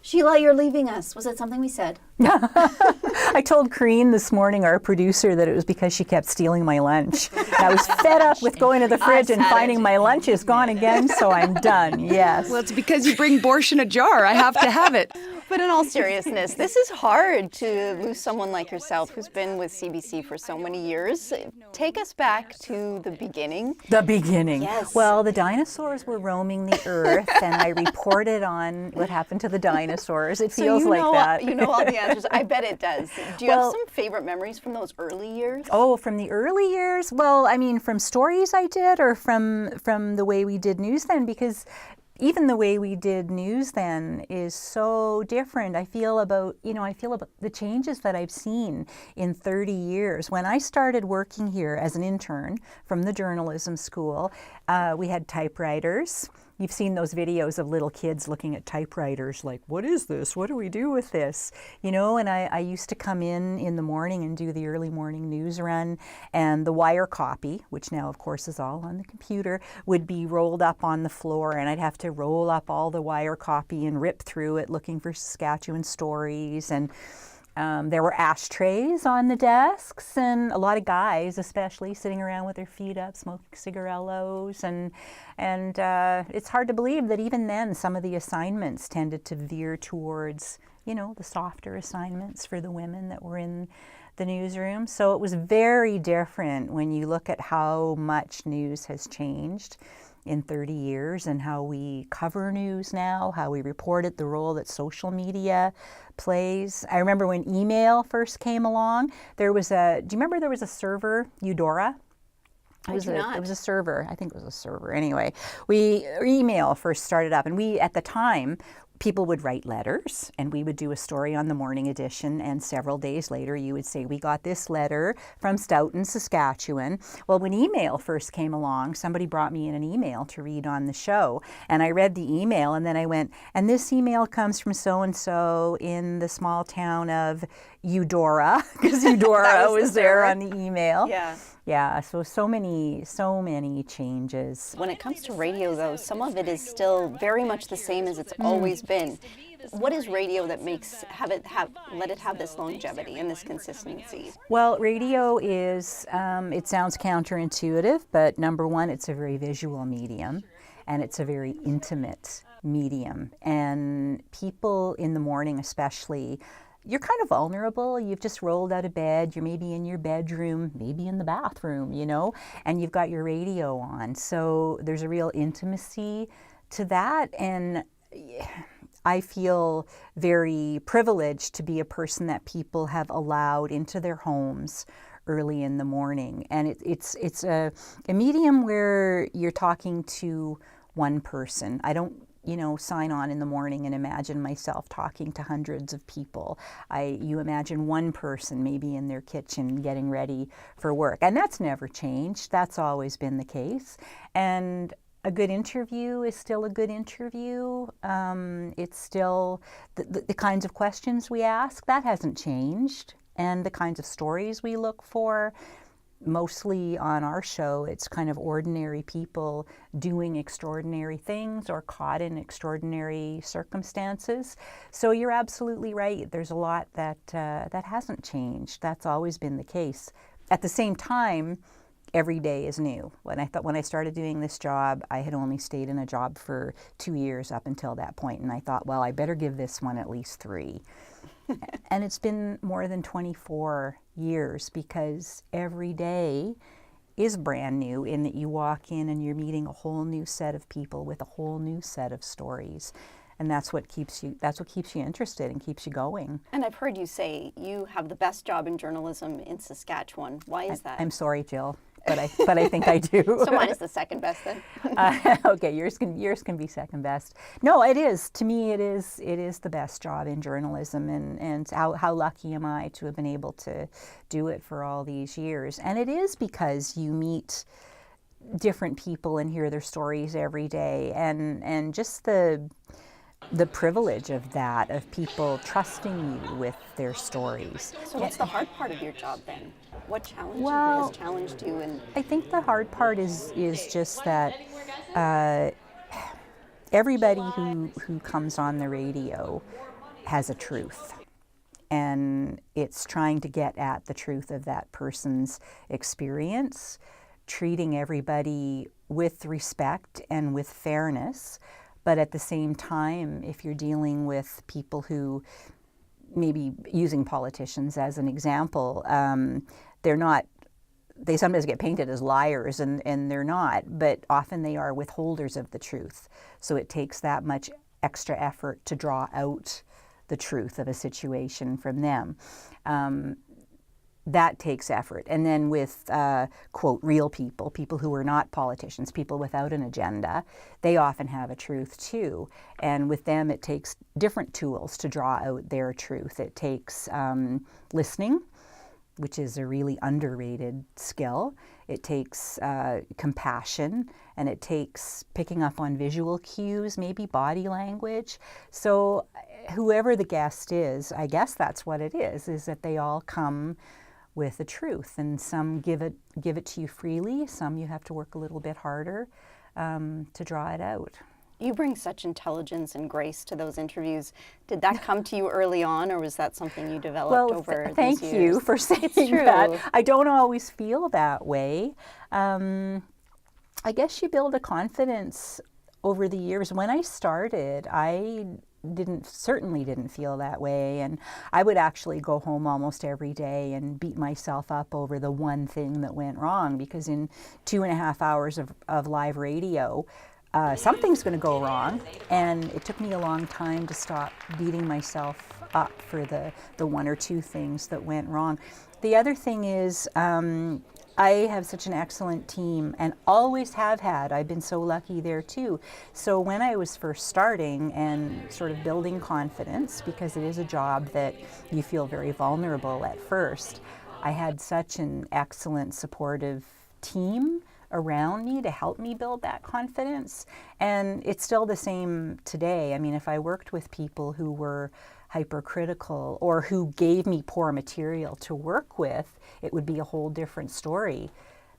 Sheila, you're leaving us. Was it something we said? I told Corrine this morning, our producer, that it was because she kept stealing my lunch. I was fed up with going to the fridge and finding my lunch is gone again, so I'm done, yes. Well, it's because you bring borscht in a jar. I have to have it. But in all seriousness, this is hard to lose someone like yourself who's been with CBC for so many years. Take us back to the beginning. The beginning. Yes. Well, the dinosaurs were roaming the earth, and I reported on what happened to the dinosaurs. It feels like that. You know all the answers. I bet it does. Do you have some favorite memories from those early years? Oh, from the early years? Well, I mean, from stories I did, or from the way we did news then, because even the way we did news then is so different. I feel about the changes that I've seen in 30 years. When I started working here as an intern from the journalism school, we had typewriters. You've seen those videos of little kids looking at typewriters like, what is this? What do we do with this? And I used to come in the morning and do the early morning news run, and the wire copy, which now of course is all on the computer, would be rolled up on the floor, and I'd have to roll up all the wire copy and rip through it looking for Saskatchewan stories. And there were ashtrays on the desks, and a lot of guys especially sitting around with their feet up smoking cigarillos, and it's hard to believe that even then some of the assignments tended to veer towards the softer assignments for the women that were in the newsroom. So it was very different when you look at how much news has changed in 30 years and how we cover news now, how we report it, the role that social media plays. I remember when email first came along, do you remember there was a server, Eudora? It was a server. I think it was a server. Anyway, email first started up, and at the time, people would write letters, and we would do a story on the morning edition, and several days later you would say, we got this letter from Stoughton, Saskatchewan. Well, when email first came along, somebody brought me in an email to read on the show, and I read the email, and then I went, and this email comes from so-and-so in the small town of Eudora, because Eudora was there on the email. Yeah, so many changes. When it comes to radio, though, some of it is still very much the same as it's always been. What is radio that let it have this longevity and this consistency? Well, radio is, it sounds counterintuitive, but number one, it's a very visual medium, and it's a very intimate medium. And people in the morning especially, you're kind of vulnerable. You've just rolled out of bed. You're maybe in your bedroom, maybe in the bathroom, and you've got your radio on. So there's a real intimacy to that. And I feel very privileged to be a person that people have allowed into their homes early in the morning. And it's a medium where you're talking to one person. I don't sign on in the morning and imagine myself talking to hundreds of people. You imagine one person maybe in their kitchen getting ready for work. And that's never changed. That's always been the case. And a good interview is still a good interview. It's still the kinds of questions we ask, that hasn't changed. And the kinds of stories we look for. Mostly on our show, it's kind of ordinary people doing extraordinary things or caught in extraordinary circumstances. So you're absolutely right. There's a lot that hasn't changed. That's always been the case. At the same time, every day is new. When I started doing this job, I had only stayed in a job for 2 years up until that point, and I thought, well, I better give this one at least 3. And it's been more than 24 years because every day is brand new in that you walk in and you're meeting a whole new set of people with a whole new set of stories. And that's what keeps you interested and keeps you going. And I've heard you say you have the best job in journalism in Saskatchewan. Why is that? I'm sorry, Jill. But I think I do. So mine is the second best then. Okay, yours can be second best. No, it is. To me, it is the best job in journalism, and how lucky am I to have been able to do it for all these years? And it is because you meet different people and hear their stories every day, and just the privilege of that, of people trusting you with their stories. So what's the hard part of your job then? What has challenged you? I think the hard part is just that everybody who comes on the radio has a truth. And it's trying to get at the truth of that person's experience, treating everybody with respect and with fairness. But at the same time, if you're dealing with people who, maybe using politicians as an example, they sometimes get painted as liars, and they're not, but often they are withholders of the truth. So it takes that much extra effort to draw out the truth of a situation from them. That takes effort. And then with, quote, real people, people who are not politicians, people without an agenda, they often have a truth too. And with them, it takes different tools to draw out their truth. It takes listening, which is a really underrated skill. It takes compassion, and it takes picking up on visual cues, maybe body language. So whoever the guest is, I guess that's what it is that they all come with a truth, and some give it to you freely, some you have to work a little bit harder to draw it out. You bring such intelligence and grace to those interviews. Did that come to you early on, or was that something you developed over these thank years? you for saying true. that. I don't always feel that way. I guess you build a confidence over the years. When I started, I certainly didn't feel that way, and I would actually go home almost every day and beat myself up over the one thing that went wrong, because in 2.5 hours of live radio, something's going to go wrong, and it took me a long time to stop beating myself up for the one or two things that went wrong. The other thing is, I have such an excellent team, and always have had. I've been so lucky there too. So when I was first starting and sort of building confidence, because it is a job that you feel very vulnerable at first, I had such an excellent supportive team around me to help me build that confidence. And it's still the same today. I mean, if I worked with people who were hypercritical or who gave me poor material to work with, it would be a whole different story.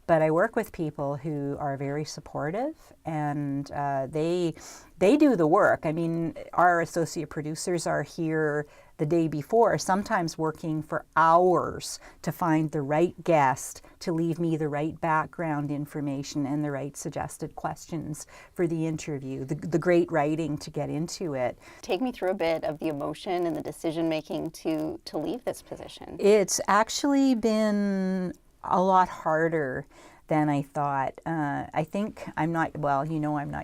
But I work with people who are very supportive, and they do the work. I mean, our associate producers are here the day before, sometimes working for hours to find the right guest, to leave me the right background information and the right suggested questions for the interview, the great writing to get into it. Take me through a bit of the emotion and the decision making to leave this position. It's actually been a lot harder than I thought. I think I'm not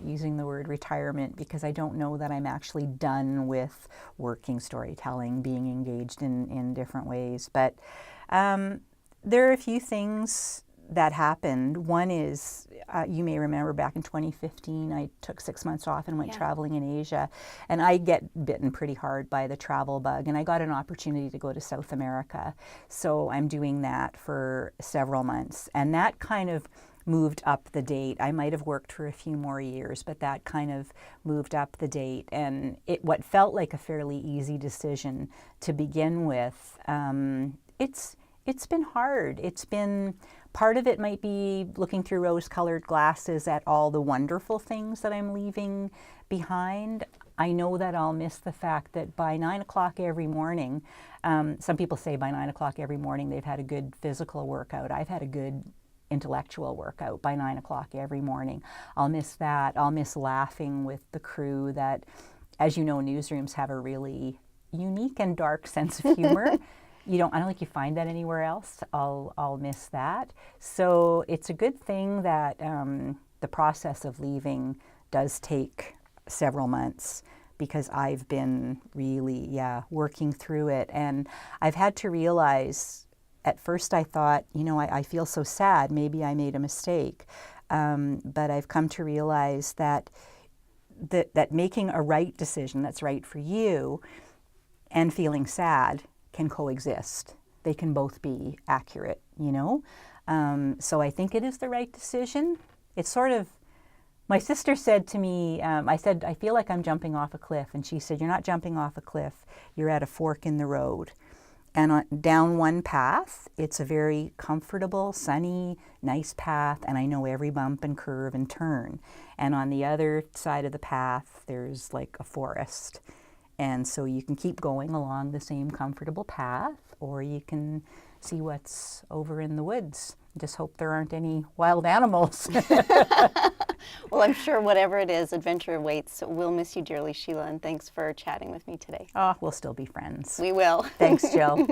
using the word retirement, because I don't know that I'm actually done with working storytelling, being engaged in different ways. But there are a few things that happened. One is, you may remember back in 2015, I took 6 months off and went traveling in Asia. And I get bitten pretty hard by the travel bug, and I got an opportunity to go to South America. So I'm doing that for several months. And that kind of moved up the date. I might have worked for a few more years, but that kind of moved up the date. And what felt like a fairly easy decision to begin with, it's been hard. It's been, part of it might be looking through rose-colored glasses at all the wonderful things that I'm leaving behind. I know that I'll miss the fact that by 9 o'clock every morning, some people say by 9 o'clock every morning they've had a good physical workout. I've had a good intellectual workout by 9 o'clock every morning. I'll miss that. I'll miss laughing with the crew that, as you know, newsrooms have a really unique and dark sense of humor. I don't think you find that anywhere else. I'll miss that. So it's a good thing that the process of leaving does take several months, because I've been really, working through it. And I've had to realize, at first I thought, I feel so sad, maybe I made a mistake. But I've come to realize that making a right decision that's right for you and feeling sad can coexist. They can both be accurate, So I think it is the right decision. It's sort of, my sister said to me, I said, I feel like I'm jumping off a cliff. And she said, you're not jumping off a cliff. You're at a fork in the road. And down one path, it's a very comfortable, sunny, nice path. And I know every bump and curve and turn. And on the other side of the path, there's like a forest. And so you can keep going along the same comfortable path, or you can see what's over in the woods. Just hope there aren't any wild animals. Well, I'm sure whatever it is, adventure awaits. We'll miss you dearly, Sheila, and thanks for chatting with me today. Oh, we'll still be friends. We will. Thanks, Jill.